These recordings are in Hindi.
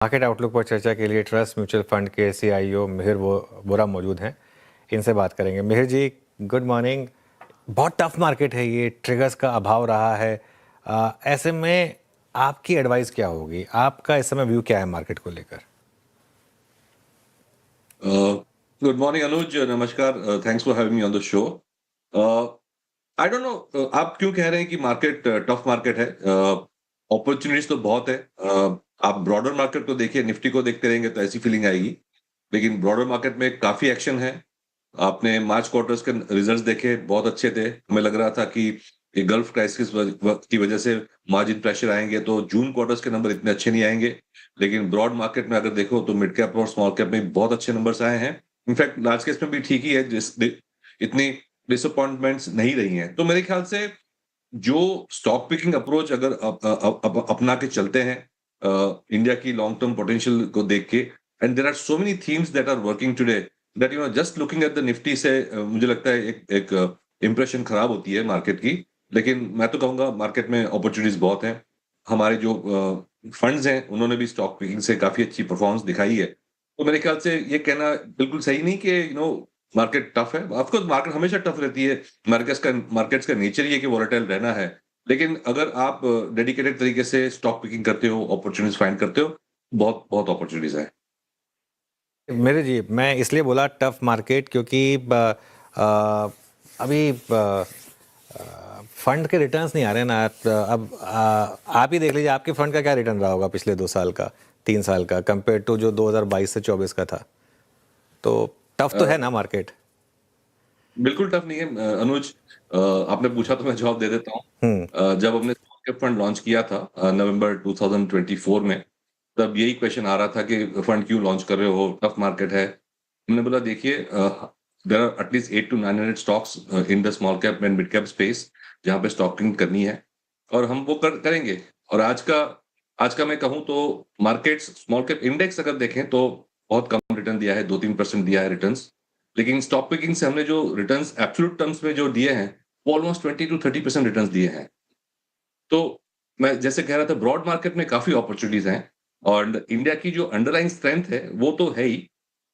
मार्केट आउटलुक पर चर्चा के लिए ट्रस्ट म्यूचुअल फंड के सीईओ मिहिर वोरा मौजूद हैं। इनसे बात करेंगे। मिहिर जी, गुड मॉर्निंग। बहुत टफ मार्केट है, ये ट्रिगर्स का अभाव रहा है। ऐसे में आपकी एडवाइस क्या होगी? आपका इस समय व्यू क्या है मार्केट को लेकर? गुड मॉर्निंग अनुज, नमस्कार। Thanks for having me on the show. I don't know आप क्यों कह रहे हैं कि मार्केट टफ मार्केट है। अपॉर्चुनिटीज तो बहुत है। आप ब्रॉडर मार्केट को देखिए, निफ्टी को देखते रहेंगे तो ऐसी फीलिंग आएगी, लेकिन ब्रॉडर मार्केट में काफी एक्शन है। आपने मार्च क्वार्टर्स के रिजल्ट्स देखे, बहुत अच्छे थे। हमें लग रहा था कि ये गल्फ क्राइसिस की वजह से मार्जिन प्रेशर आएंगे तो जून क्वार्टर्स के नंबर इतने अच्छे नहीं आएंगे, लेकिन ब्रॉड मार्केट में अगर देखो तो मिड कैप और स्मॉल कैप में बहुत अच्छे नंबर्स आए हैं। इनफैक्ट लार्ज केस में भी ठीक ही है, इतनी डिसअपॉइंटमेंट्स नहीं रही हैं। तो मेरे ख्याल से जो स्टॉक पिकिंग अप्रोच अगर अपना के चलते हैं इंडिया की लॉन्ग टर्म पोटेंशियल को देख के, and there are so many themes that are working today that just looking at the Nifty से मुझे लगता है एक इंप्रेशन खराब होती है मार्केट की। लेकिन मैं तो कहूंगा मार्केट में अपॉर्चुनिटीज बहुत हैं। हमारे जो फंड्स हैं उन्होंने भी स्टॉक पिकिंग से काफी अच्छी परफॉर्मेंस दिखाई है। तो मेरे ख्याल से ये कहना बिल्कुल सही नहीं कि मार्केट टफ है। ऑफकोर्स मार्केट हमेशा टफ रहती है। मार्केट्स का नेचर ही है कि वोलेटाइल रहना है। लेकिन अगर आप डेडिकेटेड तरीके से स्टॉक पिकिंग करते हो, अपॉर्चुनिटीज फाइंड करते हो, बहुत बहुत अपॉर्चुनिटीज है। मेरे जी, मैं इसलिए बोला टफ मार्केट क्योंकि अभी फंड के रिटर्न्स नहीं आ रहे ना। अब आप ही देख लीजिए, आपके फंड का क्या रिटर्न रहा होगा पिछले 2 साल का, 3 साल का, कंपेयर टू जो 2022 से 24 का था। तो टफ तो है ना मार्केट। बिल्कुल टफ नहीं है अनुज। आपने पूछा तो मैं जवाब दे देता हूँ। हम्म। जब हमने स्मॉल कैप फंड लॉन्च किया था नवंबर 2024 में, तब यही क्वेश्चन आ रहा था कि फंड क्यों लॉन्च कर रहे हो, टफ मार्केट है। हमने बोला देखिए, there are at least 8 to 900 stocks in the small cap and mid cap space जहां पे स्टॉकिंग करनी है, और हम वो करेंगे। और आज का मैं कहूँ तो मार्केट्स स्मॉल कैप इंडेक्स अगर देखें तो बहुत कम रिटर्न दिया है, 2-3% दिया है रिटर्न्स। लेकिन स्टॉक पिकिंग से हमने जो रिटर्न्स एब्सोल्यूट टर्म्स में जो दिए हैं, वो ऑलमोस्ट 20-30% रिटर्न्स दिए हैं। तो मैं जैसे कह रहा था, ब्रॉड मार्केट में काफी अपॉर्चुनिटीज हैं, और इंडिया की जो अंडरलाइन स्ट्रेंथ है वो तो है ही।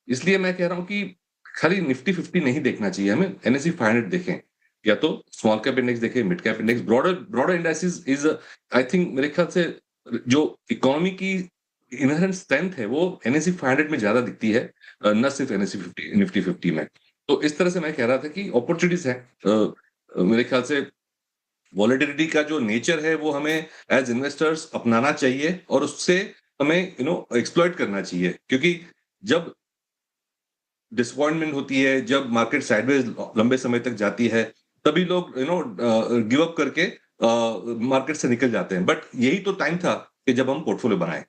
इसलिए मैं कह रहा हूँ कि खाली निफ्टी 50 नहीं देखना चाहिए, हमें एनएससी 500 देखें, या तो स्मॉल कैप इंडेक्स देखें, mid cap index, broader broader indexes is, I think मेरे ख्याल से जो इकोनॉमी की इनहेरेंट स्ट्रेंथ है वो एनएससी 500 में ज्यादा दिखती है, न सिर्फ एनएससी 50 निफ्टी 50 में। तो इस तरह से मैं कह रहा था कि अपॉर्चुनिटीज है। मेरे ख्याल से वॉलेटिलिटी का जो नेचर है वो हमें एज इन्वेस्टर्स अपनाना चाहिए, और उससे हमें एक्सप्लॉइट करना चाहिए, क्योंकि जब डिसअपॉइंटमेंट होती है, जब मार्केट साइडवेज लंबे समय तक जाती है, तभी लोग गिव अप करके मार्केट से निकल जाते हैं। बट यही तो टाइम था कि जब हम पोर्टफोलियो बनाए।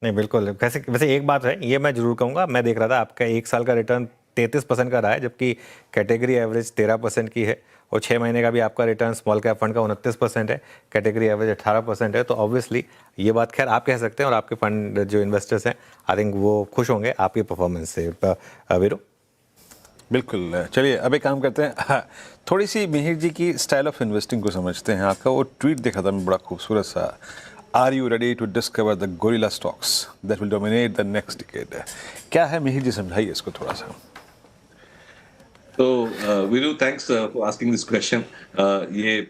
नहीं, बिल्कुल। वैसे वैसे एक बात है, ये मैं जरूर कहूँगा। मैं देख रहा था आपका 1 साल का रिटर्न 33% का रहा है, जबकि कैटेगरी एवरेज 13% की है। और 6 महीने का भी आपका रिटर्न स्मॉल कैप फंड का 29% है, कैटेगरी एवरेज 18% है। तो ऑब्वियसली ये बात खैर आप कह सकते हैं, और आपके फंड जो इन्वेस्टर्स हैं, आई थिंक वो खुश होंगे आपकी परफॉर्मेंस से। वीरू। बिल्कुल। चलिए अब एक काम करते हैं, थोड़ी सी मिहिर जी की स्टाइल ऑफ इन्वेस्टिंग को समझते हैं। आपका वो ट्वीट देखा था मैं, बड़ा खूबसूरत सा, are you ready to discover the gorilla stocks that will dominate the next decade. क्या है मिहिर जी, समझाइए इसको थोड़ा सा। तो Veeru, thanks for asking this question. ये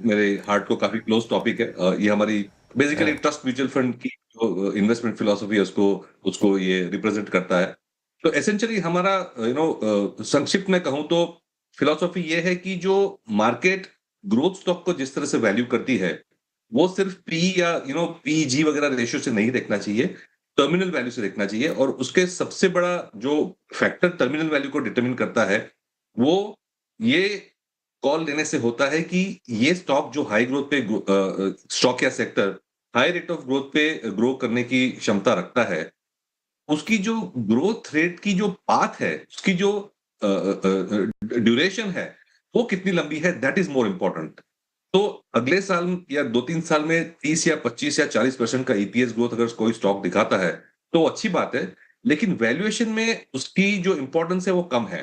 मेरे हार्ट को काफी क्लोज टॉपिक है। ये हमारी बेसिकली ट्रस्ट म्यूचुअल फंड की जो इन्वेस्टमेंट फिलोसफी है उसको उसको ये रिप्रेजेंट करता है। तो एसेंशियली हमारा संक्षिप्त में कहूं तो फिलोसफी ये है कि जो मार्केट ग्रोथ स्टॉक को जिस तरह से वैल्यू करती है, वो सिर्फ पी या पीजी वगैरह रेशियो से नहीं देखना चाहिए, टर्मिनल वैल्यू से देखना चाहिए। और उसके सबसे बड़ा जो फैक्टर टर्मिनल वैल्यू को डिटरमिन करता है, वो ये कॉल लेने से होता है कि ये स्टॉक जो हाई ग्रोथ पे स्टॉक या sector high rate of growth पे ग्रो करने की क्षमता रखता है, उसकी जो ग्रोथ रेट की जो पाथ है, उसकी जो ड्यूरेशन है, वो कितनी लंबी है, दैट इज मोर इंपॉर्टेंट। तो अगले साल या 2-3 साल में 30 या 25 या 40% का ईपीएस ग्रोथ अगर कोई स्टॉक दिखाता है तो अच्छी बात है, लेकिन वैल्यूएशन में उसकी जो इंपॉर्टेंस है वो कम है।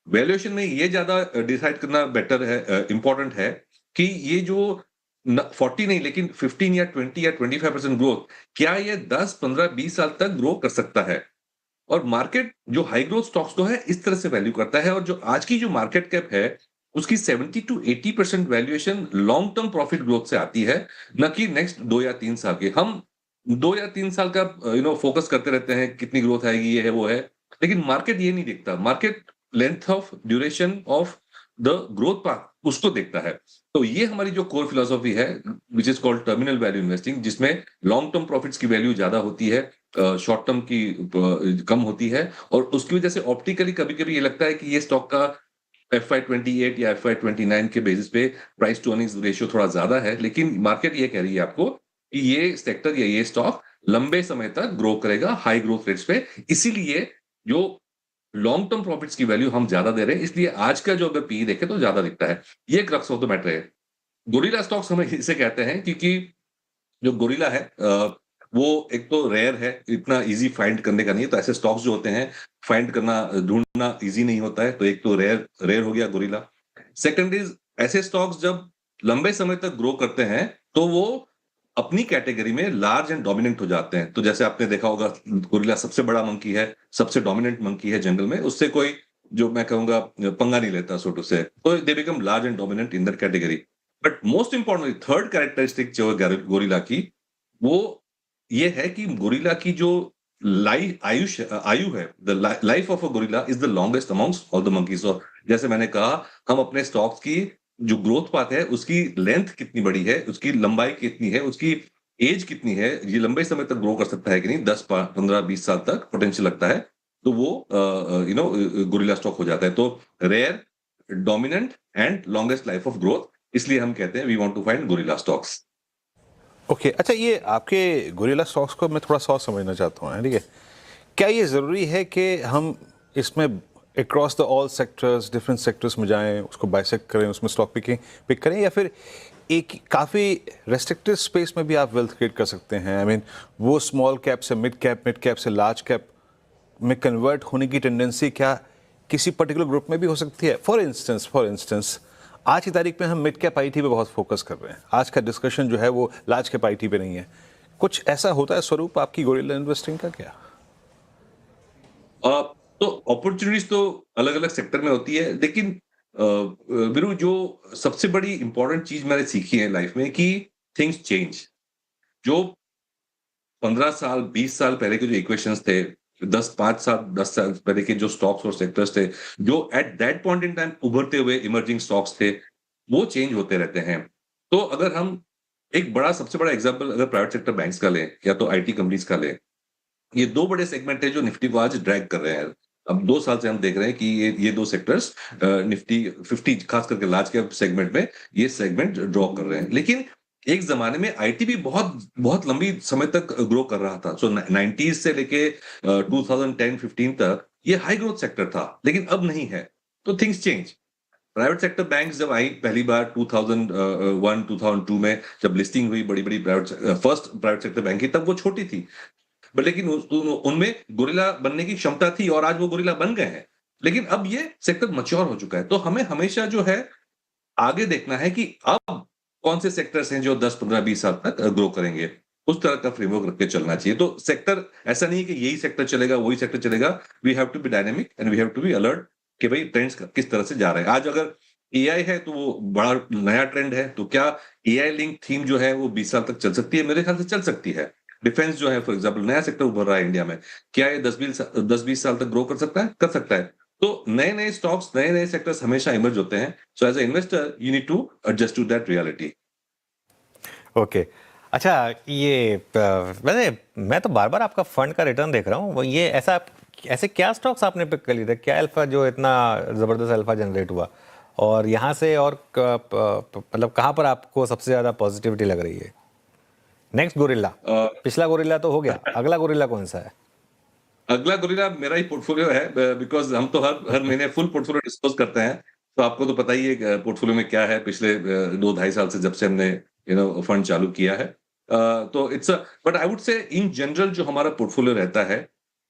वैल्यूएशन में ये ज्यादा डिसाइड करना बेटर है, इंपॉर्टेंट है कि ये जो 40 नहीं, लेकिन 15 या 20 या 25% ग्रोथ, क्या ये 10, 15, 20 साल तक ग्रो कर सकता है? और मार्केट जो हाई ग्रोथ स्टॉक्स को है इस तरह से वैल्यू करता है, और जो आज की जो मार्केट कैप है उसकी 70 to 80% valuation long term profit growth से आती है, न कि नेक्स्ट 2 या 3 साल की। हम 2 या 3 साल का फोकस करते रहते हैं, कितनी ग्रोथ आएगी, ये है वो है, लेकिन मार्केट ये नहीं देखता। Market length of duration of the growth path उसको देखता है। तो ये हमारी जो कोर फिलोसॉफी है, which is called terminal value investing, जिसमें लॉन्ग टर्म प्रॉफिट्स की वैल्यू ज्यादा होती है, शॉर्ट टर्म की कम होती है, और उसकी वजह से ऑप्टिकली कभी कभी ये लगता है कि ये स्टॉक का FY 28 या FY 29 के बेसिस पे प्राइस टू अर्निंग्स रेशियो थोड़ा ज्यादा है, लेकिन मार्केट ये कह रही है आपको कि ये सेक्टर या ये स्टॉक लंबे समय तक ग्रो करेगा हाई ग्रोथ रेट्स पे। इसीलिए जो लॉन्ग टर्म प्रॉफिट्स की वैल्यू हम ज्यादा दे रहे हैं, इसलिए आज का जो अगर पी देखे तो ज्यादा दिखता है। ये क्रक्स ऑफ द मैटर है। गोरिल्ला स्टॉक्स हम इसे कहते हैं क्योंकि जो गोरिल्ला है वो एक तो रेयर है, इतना इजी फाइंड करने का नहीं है। तो ऐसे स्टॉक्स जो होते हैं फाइंड करना, ढूंढना इजी नहीं होता है। तो एक तो रेयर रेयर हो गया गोरिल्ला। सेकंड इज, ऐसे स्टॉक्स जब लंबे समय तक ग्रो करते हैं तो वो अपनी कैटेगरी में लार्ज एंड डोमिनेंट हो जाते हैं। तो जैसे आपने देखा होगा, गोरिल्ला सबसे बड़ा मंकी है, सबसे डोमिनेंट मंकी है जंगल में, उससे कोई, जो मैं कहूंगा, पंगा नहीं लेता सो टू से। तो they become large and dominant in that category. But most importantly third characteristic जो है गोरिल्ला की, वो ये है कि गोरिल्ला की जो आयु है, the life of a gorilla is the longest amongst all the monkeys. और जैसे मैंने कहा, हम अपने स्टॉक्स की जो ग्रोथ पाथ है उसकी लेंथ कितनी बड़ी है, उसकी लंबाई कितनी है, उसकी एज कितनी है, ये लंबे समय तक ग्रो कर सकता है कि नहीं, 10, 15, 20 साल तक पोटेंशियल लगता है, तो वो गोरिल्ला स्टॉक हो जाता है। तो rare, dominant and longest life of growth, इसलिए हम कहते हैं we want to find gorilla stocks. Okay अच्छा, ये आपके गोरिल्ला स्टॉक्स को मैं थोड़ा सा और समझना चाहता हूँ, ठीक है। क्या ये ज़रूरी है कि हम इसमें across the all sectors, different sectors में जाएं, उसको बाइसेक्ट करें, उसमें स्टॉक पिक करें, या फिर एक काफ़ी रेस्ट्रिक्टेड स्पेस में भी आप वेल्थ क्रिएट कर सकते हैं? आई मीन वो स्मॉल कैप से मिड कैप से लार्ज कैप में कन्वर्ट होने की टेंडेंसी क्या किसी पर्टिकुलर ग्रुप में भी हो सकती है? फॉर इंस्टेंस आज की तारीख में हम मिड कैप आईटी पे बहुत फोकस कर रहे हैं। आज का डिस्कशन जो है वो लार्ज कैप आईटी पे नहीं है। कुछ ऐसा होता है स्वरूप आपकी गोरिल्ला इन्वेस्टिंग का क्या? तो अपॉर्चुनिटीज तो अलग अलग सेक्टर में होती है, लेकिन बिरु, जो सबसे बड़ी इंपॉर्टेंट चीज मैंने सीखी है लाइफ में कि थिंग्स चेंज। जो 15 साल 20 साल पहले के जो इक्वेशंस थे, 10 साल पहले के जो स्टॉक्स और सेक्टर्स थे, जो at that point in time उभरते हुए इमर्जिंग स्टॉक्स थे, वो चेंज होते रहते हैं। तो अगर हम एक बड़ा, सबसे बड़ा एग्जांपल अगर प्राइवेट सेक्टर बैंक्स का लें या तो आईटी कंपनीज का लें, ये दो बड़े सेगमेंट है जो निफ्टी को आज ड्रैग कर रहे हैं। अब 2 साल से हम देख रहे हैं कि ये दो सेक्टर्स निफ्टी 50, खास करके लार्ज कैप सेगमेंट में, ये सेगमेंट ड्रॉ कर रहे हैं। लेकिन एक जमाने में आईटी भी बहुत बहुत लंबी समय तक ग्रो कर रहा था। सो 90s से लेके 2010-15 तक ये हाई ग्रोथ सेक्टर था, लेकिन अब नहीं है। तो things change. Private sector banks जब आई पहली बार 2001-2002 में, जब लिस्टिंग हुई बड़ी बड़ी फर्स्ट प्राइवेट सेक्टर बैंक की, तब वो छोटी थी, बट लेकिन उनमें गोरिल्ला बनने की क्षमता थी, और आज वो गोरिल्ला बन गए हैं। लेकिन अब ये सेक्टर मैच्योर हो चुका है। तो हमें हमेशा जो है आगे देखना है कि अब कौन से सेक्टर्स हैं जो 10, 15, 20 साल तक ग्रो करेंगे। उस तरह का फ्रेमवर्क रख के चलना चाहिए। तो सेक्टर ऐसा नहीं है कि यही सेक्टर चलेगा, वही सेक्टर चलेगा। We have to be dynamic and we have to be alert कि भाई ट्रेंड्स किस तरह से जा रहे हैं। आज अगर एआई है तो वो बड़ा नया ट्रेंड है, तो क्या एआई लिंक थीम जो है वो 20 साल तक चल सकती है? मेरे ख्याल से चल सकती है। डिफेंस जो है फॉर एग्जांपल, नया सेक्टर उभर रहा है इंडिया में, क्या ये 10-20 साल तक ग्रो कर सकता है? कर सकता है। तो नए नए स्टॉक्स, नए नए सेक्टर्स हमेशा इमर्ज होते हैं। So as a investor you need to adjust to that reality. Okay अच्छा, ये मैं तो बार बार आपका फंड का रिटर्न देख रहा हूँ। वो ये ऐसे क्या स्टॉक्स आपने पिक कर लिए थे? क्या अल्फा जो इतना ज़बरदस्त अल्फा जनरेट हुआ, और यहाँ से और मतलब कहाँ पर आपको सबसे ज़्यादा पॉजिटिविटी लग रही है? नेक्स्ट गोरिल्ला, पिछला गोरिल्ला तो हो गया, अगला गोरिल्ला कौन सा है? अगला गोरिल्ला मेरा ही पोर्टफोलियो है, बिकॉज हम तो हर महीने फुल पोर्टफोलियो डिस्क्लोज करते हैं। तो आपको तो पता ही है पोर्टफोलियो में क्या है पिछले 2-2.5 साल से, जब से हमने फंड चालू किया है। तो it's but I would say in general जो हमारा पोर्टफोलियो रहता है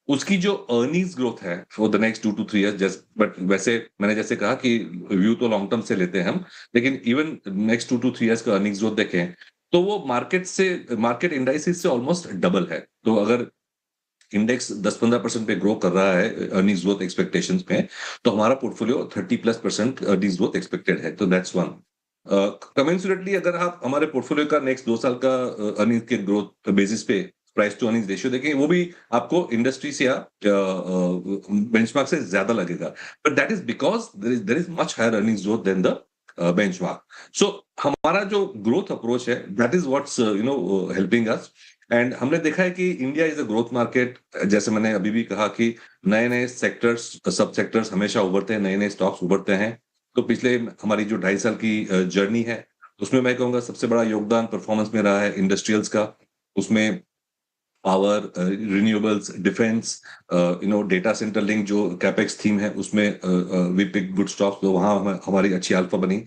उसकी जो अर्निंग्स ग्रोथ है for the next 2 to 3 years, but वैसे मैंने जैसे कहा कि व्यू तो लॉन्ग टर्म से लेते हैं हम, लेकिन इवन नेक्स्ट 2 to 3 years का अर्निंग्स ग्रोथ देखें तो वो मार्केट इंडाइसिस से ऑलमोस्ट डबल है। तो अगर इंडेक्स 10-15% पे ग्रो कर रहा है अर्निंग्स ग्रोथ एक्सपेक्टेशंस में, तो हमारा पोर्टफोलियो 30+% अर्निंग्स ग्रोथ एक्सपेक्टेड है। तो दैट्स वन। कमेंसुरेटली अगर आप हमारे पोर्टफोलियो का नेक्स्ट 2 साल का अर्निंग के ग्रोथ बेसिस पे प्राइस टू अर्निंग्स रेशियो देखें, वो भी आपको इंडस्ट्री से या बेंचमार्क से ज्यादा लगेगा, but that is because there is much higher earnings growth than the benchmark. So हमारा जो ग्रोथ अप्रोच है that is what's helping us. And हमने देखा है कि India is a growth market. जैसे मैंने अभी भी कहा कि नए नए सेक्टर्स, सब सेक्टर्स हमेशा उभरते हैं, नए नए स्टॉक्स उभरते हैं। तो पिछले हमारी जो 2.5 साल की जर्नी है उसमें मैं कहूंगा सबसे बड़ा योगदान परफॉर्मेंस में रहा है इंडस्ट्रियल्स का। उसमें power, renewables, defence, data centre link जो कैपेक्स थीम है उसमें वी पिक गुड स्टॉक्स, तो वहां हमारी अच्छी अल्फा बनी।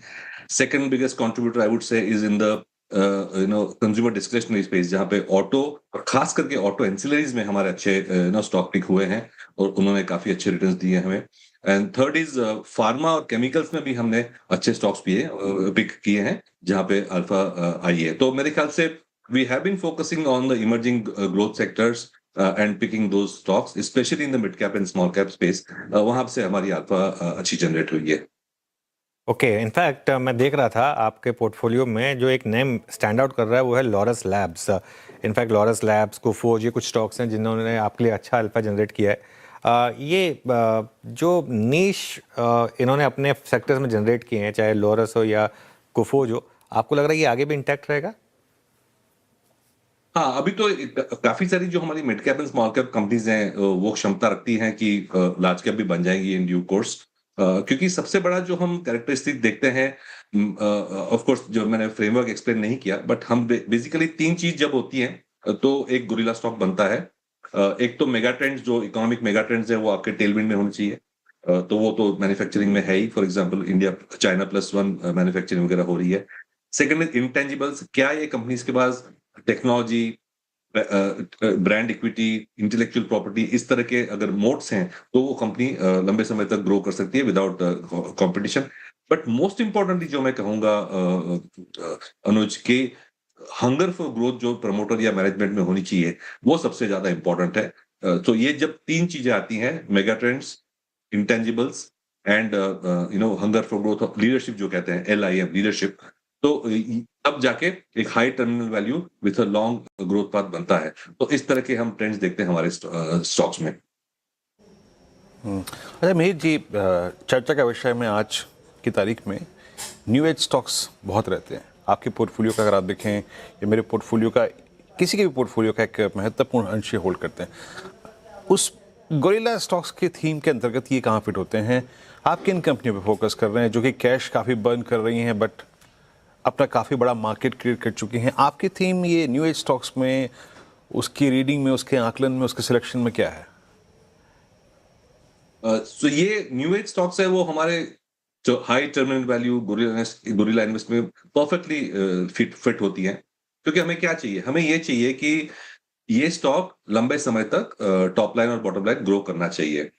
Second biggest contributor I would say is in the consumer discretionary space, जहां पे ऑटो और खास करके ऑटो एंसिलरीज में हमारे अच्छे स्टॉक पिक हुए हैं और उन्होंने काफी अच्छे रिटर्न्स दिए हैं हमें। एंड थर्ड इज फार्मा और केमिकल्स में भी हमने अच्छे स्टॉक्स पिक किए हैं जहां पे अल्फा आई है। तो मेरे ख्याल से we have been focusing on the emerging growth sectors and picking those stocks, especially in the mid cap and small cap space. वहां से हमारी अल्फा अच्छी जनरेट हुई है। ओके, इनफैक्ट मैं देख रहा था आपके पोर्टफोलियो में जो एक नेम स्टैंड आउट कर रहा है वो है Laurus Labs. In fact Laurus Labs, कुफोज, ये कुछ स्टॉक्स हैं जिन्होंने आपके लिए अच्छा अल्फा जनरेट किया है। जो नीश इन्होंने अपने सेक्टर्स में जनरेट किए हैं, चाहे लॉरस हो या कुफोज हो, आपको लग रहा है ये आगे भी इंटैक्ट रहेगा? हाँ, अभी तो काफी सारी जो हमारी mid cap and small cap companies हैं वो क्षमता रखती हैं कि लार्ज कैप भी बन जाएंगी इन ड्यू कोर्स। क्योंकि सबसे बड़ा जो हम कैरेक्टरिस्टिक देखते हैं, ऑफ कोर्स जो मैंने फ्रेमवर्क एक्सप्लेन नहीं किया, बट हम बेसिकली 3 चीज जब होती हैं तो एक गुरिल्ला स्टॉक बनता है। एक तो मेगा ट्रेंड्स, जो इकोनॉमिक मेगा ट्रेंड्स है वो आपके टेलविंड में होनी चाहिए। तो वो तो मैन्युफैक्चरिंग में है ही, for example India China +1 manufacturing वगैरह हो रही है। सेकंड इज इंटेंजिबल्स, क्या ये कंपनीज के पास technology, brand equity, intellectual property, इस तरह के अगर मोड्स हैं तो वो कंपनी लंबे समय तक ग्रो कर सकती है without competition. But most importantly जो मैं कहूंगा अनुज के, हंगर फॉर ग्रोथ जो प्रमोटर या मैनेजमेंट में होनी चाहिए वो सबसे ज्यादा इंपॉर्टेंट है। तो ये जब 3 चीजें आती हैं, mega trends, intangibles and hunger for growth, leadership जो कहते हैं, LIM लीडरशिप, तो अब जाके एक high terminal value with a long growth path बनता है। तो इस तरह के हम ट्रेंड्स देखते हैं हमारे स्टॉक्स में। अच्छा मिहिर जी, चर्चा का विषय में आज की तारीख में न्यू एज स्टॉक्स बहुत रहते हैं। आपके पोर्टफोलियो का अगर आप देखें या मेरे पोर्टफोलियो का, किसी के भी पोर्टफोलियो का एक महत्वपूर्ण अंश होल्ड करते हैं। उस गोरिल्ला स्टॉक्स के थीम के अंतर्गत ये कहाँ फिट होते हैं? आप किन कंपनियों पे फोकस कर रहे हैं जो कि कैश काफ़ी बर्न कर रही हैं बट अपना काफ़ी बड़ा मार्केट क्रिएट कर चुकी हैं? आपकी थीम ये न्यू एज स्टॉक्स में, उसकी रीडिंग में, उसके आकलन में, उसके सिलेक्शन में क्या है? सो ये न्यू एज स्टॉक्स है वो हमारे जो high terminal value gorilla invest में परफेक्टली फिट होती है। क्योंकि हमें क्या चाहिए? हमें ये चाहिए कि ये स्टॉक लंबे समय तक टॉप लाइन और बॉटम लाइन ग्रो करना चाहिए।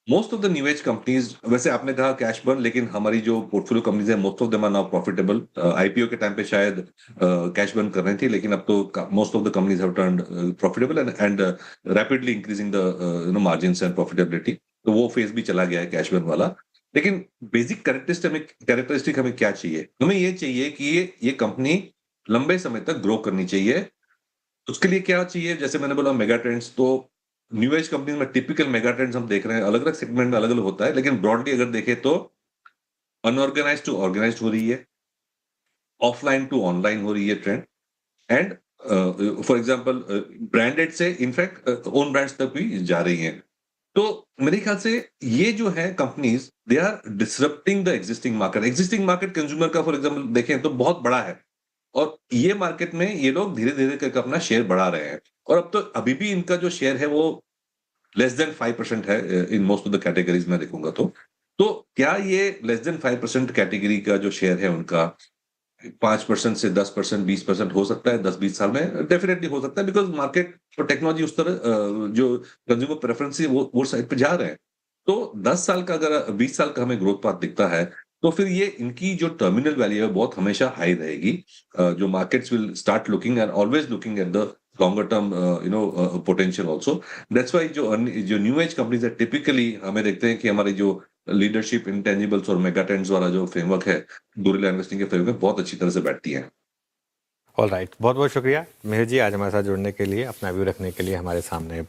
Most of the new age companies, वैसे आपने कहा कैश बर्न, लेकिन हमारी जो पोर्टफोलियो कंपनीज है most of them are now profitable. IPO के टाइम पे शायद कैश बर्न कर रही थी, लेकिन अब तो most of the companies have turned profitable and rapidly increasing the margins and profitability. तो वो फेज भी चला गया है कैश बर्न वाला। लेकिन बेसिक कैरेक्टरिस्टिक हमें क्या चाहिए? हमें ये चाहिए कि ये कंपनी लंबे समय तक ग्रो करनी चाहिए। उसके लिए क्या चाहिए? जैसे मैंने बोला मेगा ट्रेंड्स, तो न्यू एज कंपनी में टिपिकल मेगा ट्रेंड्स हम देख रहे हैं, अलग अलग सेगमेंट में अलग अलग होता है, लेकिन ब्रॉडली अगर देखें तो अनऑर्गेनाइज टू ऑर्गेनाइज हो रही है, ऑफलाइन टू ऑनलाइन हो रही है trend, and for example branded से इनफैक्ट ओन ब्रांड्स तक भी जा रही हैं। तो मेरे ख्याल से ये जो है companies, they are disrupting the existing market consumer का फॉर एग्जांपल देखें तो बहुत बड़ा है, और ये मार्केट में ये लोग धीरे धीरे करके अपना शेयर बढ़ा रहे हैं। और अब तो अभी भी इनका जो शेयर है वो लेस देन 5% है in most of the categories में देखूंगा तो क्या ये लेस देन 5% कैटेगरी का जो शेयर है उनका, 5% से 10%, 20% हो सकता है 10-20 साल में, डेफिनेटली हो सकता है, बिकॉज़ मार्केट और टेक्नोलॉजी उस तरह जो कंज्यूमर प्रेफरेंस है वो साइड पे जा रहे हैं। तो 10 साल का अगर 20 साल का हमें ग्रोथ पाथ दिखता है, तो फिर ये इनकी जो टर्मिनल वैल्यू है बहुत हमेशा हाई रहेगी। जो markets will start looking and always looking at the longer term potential also. That's why जो न्यू एज कंपनीज है टिपिकली हमें देखते हैं कि हमारी जो लीडरशिप इंटेंजिबल्स और मेगा ट्रेंड्स वाला जो फ्रेमवर्क है, गोरिल्ला इन्वेस्टिंग के फ्रेमवर्क में बहुत अच्छी तरह से बैठती है। ऑल राइट, बहुत बहुत शुक्रिया मिहिर जी आज हमारे साथ जुड़ने के लिए, अपना व्यू रखने के लिए हमारे सामने।